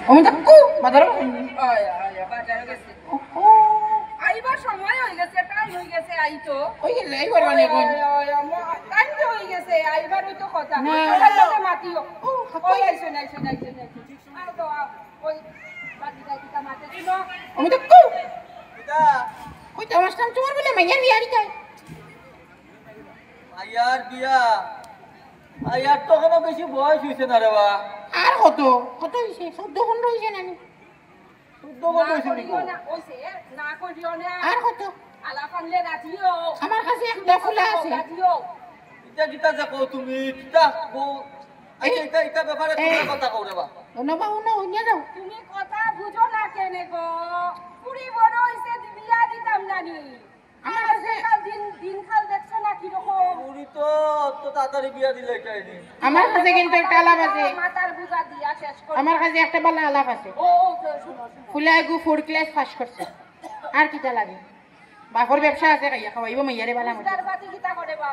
আমি থাকো বাজারে বাজারে গেছে আইবার সময় হয়ে গেছে টাইম হয়ে গেছে আইতো ওই গেছে এইবার মানে কোন টাইম তো হয়ে গেছে আইবার ওই তো কথা ওখান থেকে মাতিও ওই আইছো নাইছো আর তো ওই বাতি গাইতা মাতে শুনো আমি থাকো কিতা কই তোমার নাম তোমার বলে মাইয়ার বিয়া দিতে আয়ার বিয়া আয়ার তো কোনো বেশি বয়স হইছে না রে বা আর কত কত হইছে 14 15 হইছে নানি 14 বছর হইছে নিকো না ওইছে না করিও না আর কত আলা পানলে রাজিও আমার কাছে একটা ফুলা আছে রাজিও কিতা কিতা যে কও তুমি কিতা কও আচ্ছা এটা ব্যাপারে তোমরা কথা কও রে বা ওনা ওনা যাও তুমি কথা বুঝো না কেনে গো পুরি বড় হইছে বিয়া দিতাম নানি আমার কাছে কাল দিন খাল দেখছো না কি রকম পুরি তো তো তাড়াতাড়ি বিয়া দিলে এটাই আমার কাছে কিন্তু একটা আলাপ আছে মাথার বুঝা দিয়া শেষ করে আমার কাছে একটা ভালো আলাপ আছে ও তো শুনো ফুলাই গু 4 ক্লাস পাস করছে আর কিটা লাগে বাপর ব্যবসা আছে কাইয়া খাওয়াইব মাইয়ারে বালা মতো তার বাতি কিটা করে বা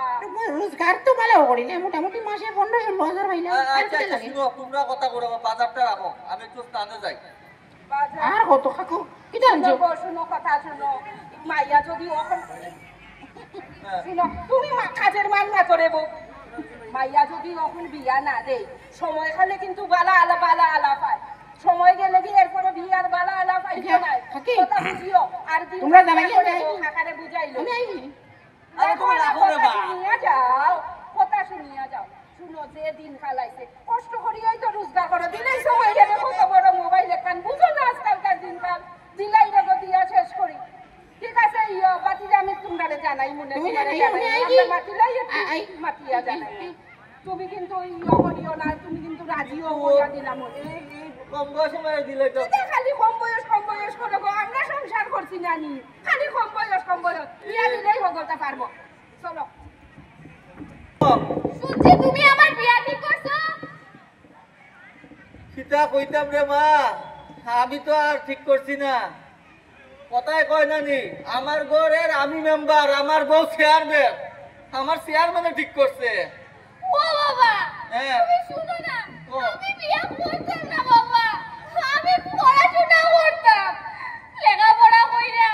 রোজগার তো ভালো করিলে মোটামুটি মাসে 15-16 হাজার হইলে আর আচ্ছা কিটা আচ্ছা লাগে শুনো তোমরা কথা কও রে বা বাজারটা রাখো আমি একটু স্থানে যাই বাজার আর কত খাকো কিটা আনছো শুনো কথা শুনো মাইয়া যদি ওখান শুনো তুমি কাজের মান না করে বউ মাইয়া যদি ওখান বিয়া না দে সময় খালে কিন্তু বালা আলা পায় সময় গেলে কি এরপরে বিয়ার বালা আলা পাইছো না কথা বুঝিও আর দিন তোমরা জানাই কাকারে বুঝাইলো আমি আইনি আরে তোমরা রাখো রে বা শুনিয়া যাও কথা শুনিয়া যাও শুনো যে দিন খালাইছে কষ্ট করিয়াই তো রোজগার করো দিলেই সময় গেলে কত বড় মোবাইল এখান বুঝো না আজকালকার দিনকাল দিলাই রেগো দিয়া শেষ করি ঠিক আছে বাতিলে আমি তোমরা জানাই মনে তুমি জানাই মাতিলাই মাতিয়া জানাই তুমি কিন্তু করিও না তুমি কিন্তু রাজিও করিয়া দিলাম কম বয়সে মেরে দিলে তো খালি কম বয়স করে গো আমরা সংসার করছি নানি খালি কম বয়স বিয়া দিলেই হগলটা পারবো চলো শুনছি তুমি আমার বিয়া ঠিক করছো কিতা কইতাম রে মা আমি তো আর ঠিক করছি না কথায় কয় নানি আমার ঘরের আমি মেম্বার আমার বউ চেয়ারম্যান আমার চেয়ারম্যানে ঠিক করছে ও বাবা হ্যাঁ তুমি শুনো না ও। আমি বিয়া করতাম না বাবা আমি পড়াশোনা করতাম লেখাপড়া কইরা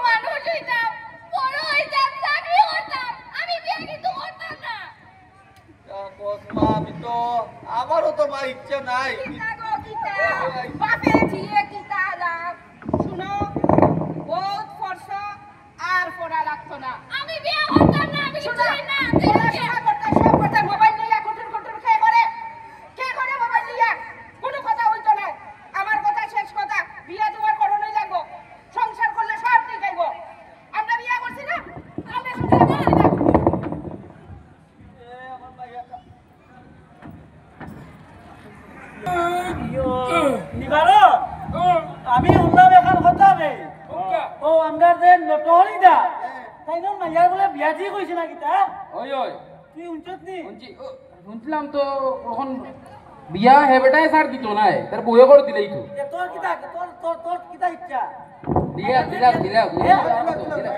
মানুষ হইতাম বড় হইতাম চাকরি করতাম আমি বিয়া কিন্তু করতাম না মা আমি তো আমারও তো মা ইচ্ছা নাই কিতা গো কিতা বাপে দিয়ে কিতা লাভ শুনো বহুত ফরসা আর পড়া লাগতো না আমি বিয়া করতাম না আমি কিছু না পড়াশোনা করতাম সব করতাম মোবাইল নিয়ে কুটুর খেয়ে করে কে করে মোবাইল নিয়ে কোনো কথা হইতো না আমার কথা শেষ কথা বিয়া তোমার করণই লাগবো সংসার করলে সব ঠিক হইব আমরা বিয়া করছি না আমরা সংসার করি না আমি শুনলাম এখন কথা নেই ও আমরা যে নটহরিদা তাই না মাইয়ার বলে বিয়া ঠিক হয়েছে না কিতা ওই ওই তুই শুনছত নি শুনছিলাম তো কখন বিয়া হেবেটাই সার দিত নাই তার বইয়ে করে দিলেই তো তোর কিতা তোর কিতা ইচ্ছা দিলাম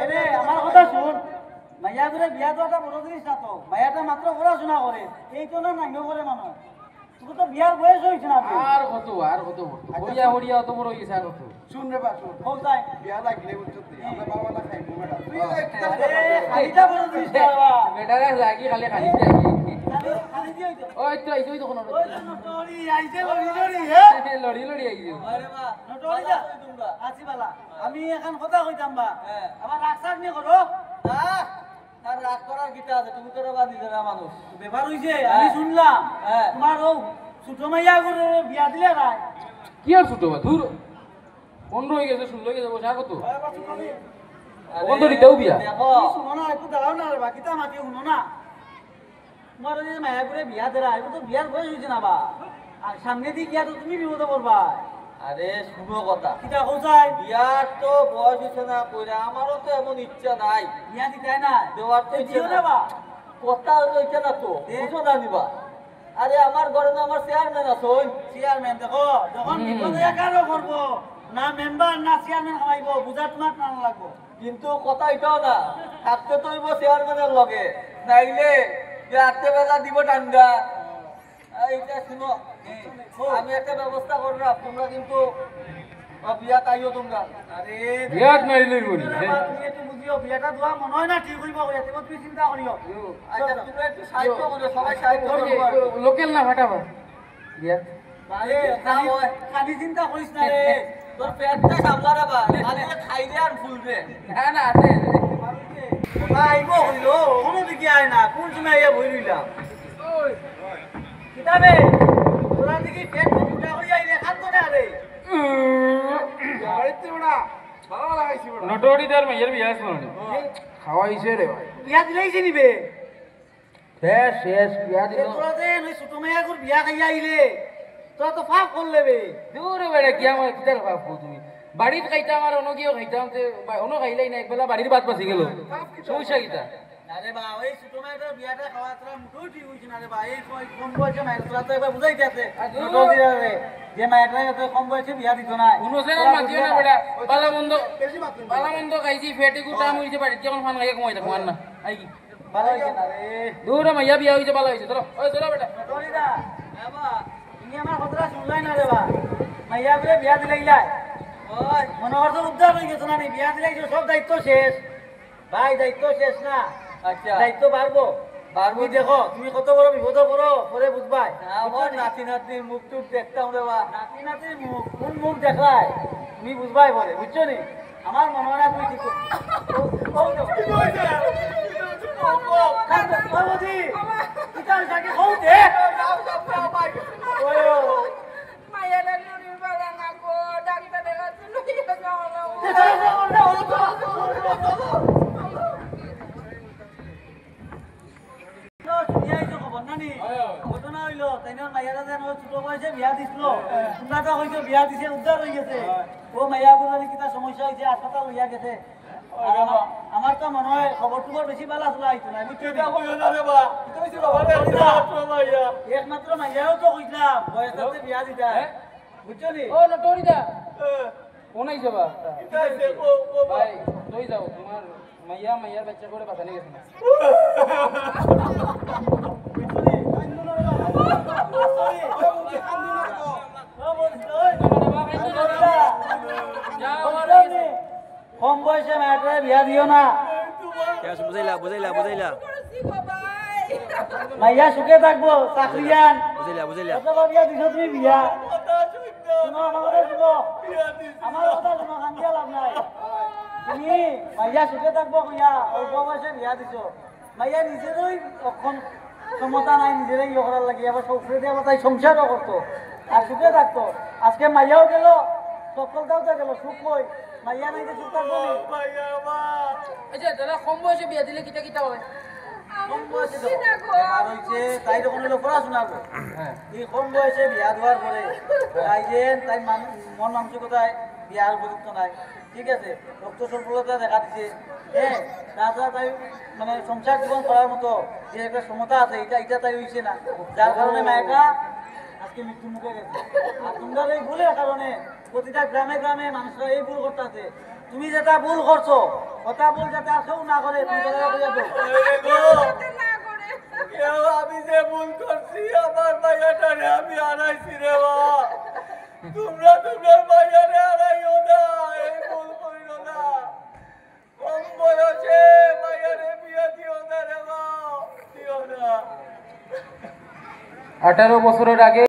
এরে আমার কথা শুন মাইয়া করে বিয়া তো একটা বড় জিনিস না তো মাইয়াটা মাত্র পড়াশোনা করে এই জন্য নাইও করে মানুষ তোর তো বিয়ার বয়স হয়েছে না আর কত হরিয়া হরিয়া অত বড় হয়েছে আর কত শুন রে বা শুন হোক যাই বিয়া লাগলে বুঝছতে আমরা বাবালা খাইবো ম্যাডাম খালিটা বড় জিনিস না বাবা বেটারে লাগি খালি খালি লাগি খালি দিয়ে হইতো ওই তো আইছো তো কোন ওই তো নটহরি আইছে লড়ি হ্যাঁ লড়ি আইছো আরে মা নটহরিদা তোমরা আছি বালা আমি এখন কথা কইতাম বা হ্যাঁ। আমার রাখসার নিয়ে করো আর রাগ করার গীতা আছে তুমি তো বাদ দিতে না মানুষ ব্যাপার হইছে আমি শুনলাম হ্যাঁ। তোমার ও ছোট মাইয়া করে বিয়া দিলে রায় কি আর ছোট বা দূর 15 হয়ে গেছে 16 হয়ে গেছে বসে আর কত কোন তো দিতেও বিয়া দেখো শুনো না একটু দাঁড়াও না রে বাকিটা মাতি শুনো না তোমার ওই যে মায়া করে বিয়া দেরা এগুলো তো বিয়ার বয়স হয়েছে না বা আর সামনে দিয়ে গিয়া তো তুমি বিপদে পড়বা আরে শুনো কথা কিতা কোথায় বিয়ার তো বয়স হচ্ছে না কইরা আমারও তো এমন ইচ্ছা নাই বিয়া দিতে না দেওয়ার তো ইচ্ছা দিও না নাই। বা কথা হলো ইচ্ছা না তো বুঝো না নিবা আরে আমার ঘরে না আমার চেয়ারম্যান আছে ওই চেয়ারম্যান দেখো যখন বিপদে একারও করবো না মেম্বার না চেয়ারম্যান খাইবো বুঝা তোমার টান লাগবো কিন্তু কথা এটাও না থাকতে তো হইব চেয়ারম্যানের লগে নাইলে রাত্রে বেলা দিব ঠান্ডা এইটা শুনো আমি একটা ব্যবস্থা করলাম, তোমরা কিন্তু বিয়া তাইও তোমরা। আরে বিয়াত মারি লইব নি তুমি একটু বুঝিও বিয়াটা দোয়া মনে হয় না ঠিক হইব কইয়া তুমি চিন্তা করিও আচ্ছা তোমরা একটু সাহায্য করো, সবাই সাহায্য করো। লোকেল না ফাটাবা বিয়া আরে খালি চিন্তা করিস না রে তোর পেটটা সামলা রে বা, খালি খাইলে আর ফুলবে। না না আছে আইব হইল কোনো দিকে আয় না কোন সময় আইয়া বই রইলাম কিতাবে তোরা দিকে পেট ফুটা হইয়া আইলে খাত না রে বাড়িতে ওরা ভালো লাগাইছি ওরা নটরি দার মাইয়ার বিয়া আছে মানে খাওয়াইছে রে ভাই বিয়া দিলেইছে নিবে শেষ শেষ বিয়া দিল তোরা যে নই ছোট মেয়া গুর বিয়া খাইয়া আইলে তোরা তো ফাপ করলে বে দূর বেড়া কি আমার কিতার বাপু তুমি বাড়িত খাইতাম আর অন্য কিও খাইতাম তে অন্য খাইলাই না একবেলা বাড়ির বাদ পাসি গেল সমস্যা কিতা আরে বা ওই ছোট মেয়েটার বিয়াটা খাওয়া তোরা মুঠোই ঠিক হইছে না রে বা এই কম বয়সে মায়ের তোরা তো একবার বুঝাইতে আছে যে মায়েরটা এত কম বয়সে বিয়া দিত না উনসেন মাতিও না বেড়া বালা মন্দ খাইছি ফেটে গুটা মইছে বাড়িতে যখন ফান খাইয়া কমাই থাকো না আই কি ভালো হইছে না রে দূর মাইয়া বিয়া হইছে ভালো হইছে চলো ওই চলো বেটা টরিদা বাবা তুমি আমার কথাটা শুনলাই না রে বা মাইয়া বলে বিয়া দিলাইলাই ওই মনে করছো উদ্ধার হয়ে গেছো না নি বিয়া দিলাইছো সব দায়িত্ব শেষ ভাই দায়িত্ব শেষ না আচ্ছা দায়িত্ব বাড়বো বাড়বো দেখো তুমি কত বড় বিপদ করো পরে বুঝবাই আমার নাতি নাতির মুখ টুক দেখতাম রে বা। নাতি নাতির মুখ কোন মুখ দেখায় তুমি বুঝবাই বলে বুঝছো নি আমার মনে হয় না তুমি ঠিক মায়েরা নুরির বালা না গো ডাক্তার দেখাচ্ছি লইয়া যাও ঘটনা হইলো তাই মাইয়ারা যেন ছোট বয়সে বিয়া দিছিল তোমরা তো হয়তো বিয়া দিছে উদ্ধার হয়ে গেছে ও মাইয়া গুলো কিতা সমস্যা হয়েছে হাসপাতাল হইয়া গেছে আমার তো মনে হয় খবর টুবর বেশি ভালো আসলে আইতো না একমাত্র মাইয়াও তো কইলাম বয়সে বিয়া দিতা বুঝছো নি ও নটরি দা কোন আইছে বা ভাই তুই যাও তোমার মাইয়ার বাচ্চা করে বাঁচানি গেছে না কম বয়সে মেয়েটা বিয়া দিও না বুঝাইলা বুঝাইলা বুঝাইলা করছি গো ভাই মাইয়া সুখে থাকবো চাকরিয়ান বুঝাইলা বুঝাইলা কত বিয়া দিছো তুমি বিয়া শুনো আমার কথা শুনো আমার কথা শুনো কান্দিয়া লাভ নাই তুমি মাইয়া সুখে থাকবো কইয়া অল্প বয়সে বিয়া দিছো মাইয়া নিজেরই অক্ষণ ক্ষমতা নাই নিজেরাই ইয়ে করার লাগে আবার সৌফরে দিয়ে তাই সংসারও করতো আর সুখে থাকতো আজকে মাইয়াও গেল সফলতাও তো গেল সুখ কই মাইয়া নাই যে সুখ থাকবো নি? আচ্ছা দাদা কম বয়সে বিয়া দিলে কিটা কিটা হয় কম বয়সে তো বেকার হইছে, তাই তখন হলো পড়াশোনা করে এই কম বয়সে বিয়া দেওয়ার পরে তাই যে তাই মন মানসিকতায় বিয়ার উপযুক্ত নাই ঠিক আছে রক্ত স্বল্পতা দেখা দিচ্ছে হ্যাঁ তাছাড়া তাই মানে সংসার জীবন করার মতো যে একটা ক্ষমতা আছে এটা তাই হইছে না যার কারণে মায়েরা আজকে মৃত্যু মুখে গেছে আর তোমরা এই ভুলের কারণে প্রতিটা গ্রামে গ্রামে মানুষরা এই ভুল করতেছে তুমি যেটা ভুল করছো কথা ভুল যাতে আর কেউ না করে তুমি যেটা করে যাবো না করে আমি যে ভুল করছি আমার মাইয়াটারে আমি আনাইছি রে বা। তোমরা তোমার মাইয়ারে আনাইও না, এই ভুল করিও না। কম বয়সে মাইয়ারে বিয়া দিও না রে বা, দিও না। 18 বছরের আগে